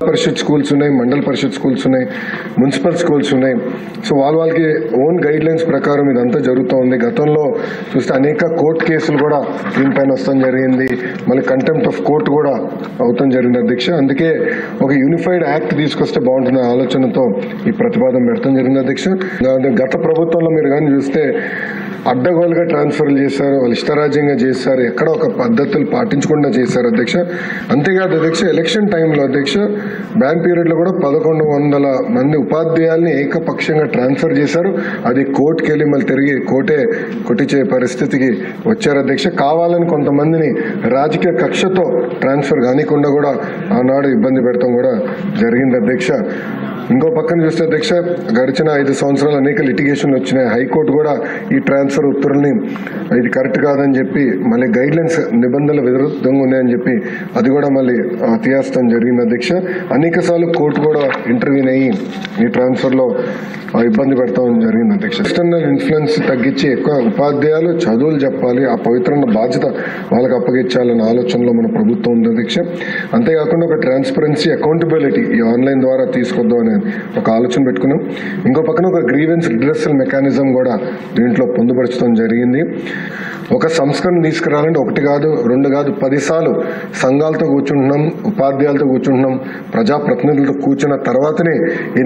పరిషత్ schools ఉన్నాయి, మండల పరిషత్ schools ఉన్నాయి, మున్సిపల్ స్కూల్స్ ఉన్నాయి. సో వాళ్ళకి ఓన్ గైడ్ లైన్స్ ప్రకారం ఇదంతా జరుగుతూ ఉంది. గతంలో చూస్తే అనేక కోర్టు కేసులు కూడా దీనిపైన వస్తాం జరిగింది. మళ్ళీ కంటెంప్ట్ ఆఫ్ కోర్టు కూడా అవుతాం జరిగింది అధ్యక్ష. అందుకే ఒక యూనిఫైడ్ యాక్ట్ తీసుకొస్తే బాగుంటుంది ఆలోచనతో ఈ ప్రతిపాదన పెడతాం జరిగింది అధ్యక్ష. గత ప్రభుత్వంలో మీరు కానీ చూస్తే అడ్డగోలుగా ట్రాన్స్ఫర్లు చేశారు, వాళ్ళు ఇష్టరాజ్యంగా చేశారు, ఎక్కడ ఒక పద్ధతులు పాటించకుండా చేశారు అధ్యక్ష. అంతేకాదు అధ్యక్ష, ఎలక్షన్ టైంలో అధ్యక్ష బ్యాన్ పీరియడ్లో కూడా 1100 మంది ఉపాధ్యాయుల్ని ఏకపక్షంగా ట్రాన్స్ఫర్ చేశారు. అది కోర్టుకి వెళ్ళి మళ్ళీ తిరిగి కోర్టే కొట్టించే పరిస్థితికి వచ్చారు అధ్యక్ష. కావాలని కొంతమందిని రాజకీయ కక్షతో ట్రాన్స్ఫర్ కానికుండా కూడా ఆనాడు ఇబ్బంది పెడతాం కూడా జరిగింది అధ్యక్ష. ఇంకో పక్కన చూస్తే అధ్యక్ష, గడిచిన 5 సంవత్సరాలు అనేక లిటిగేషన్లు వచ్చినాయి. హైకోర్టు కూడా ఈ ట్రాన్స్ఫర్ ఉత్తర్వుల్ని ఇది కరెక్ట్ కాదని చెప్పి మళ్ళీ గైడ్ లైన్స్ నిబంధనలు విరుద్ధంగా ఉన్నాయని చెప్పి అది కూడా మళ్ళీ తీయాస్తం జరిగింది అధ్యక్ష. అనేక సార్లు కోర్టు కూడా ఇంటర్వ్యూన్ అయ్యి ఈ ట్రాన్స్ఫర్లో ఇబ్బంది పెడతామని జరిగింది అధ్యక్ష. ఎక్స్టర్నల్ ఇన్ఫ్లుయెన్స్ తగ్గించి ఎక్కువ ఉపాధ్యాయులు చదువులు చెప్పాలి, ఆ పవిత్రమైన బాధ్యత వాళ్ళకి అప్పగించాలన్న ఆలోచనలో మన ప్రభుత్వం ఉంది అధ్యక్ష. అంతేకాకుండా ఒక ట్రాన్స్పరెన్సీ, అకౌంటబిలిటీ ఈ ఆన్లైన్ ద్వారా తీసుకొద్దాం అనే ఒక ఆలోచన పెట్టుకున్నాం. ఇంకో పక్కన ఒక గ్రీవెన్స్ రిడ్రెసల్ మెకానిజం కూడా దీంట్లో పొందుపరచడం జరిగింది. ఒక సంస్కరణ తీసుకురావాలంటే 1 కాదు 2 కాదు 10 సార్లు సంఘాలతో కూర్చుంటున్నాం, ఉపాధ్యాయులతో కూర్చుంటున్నాం, ప్రజాప్రతినిధులతో కూర్చున్న తర్వాతనే ఈ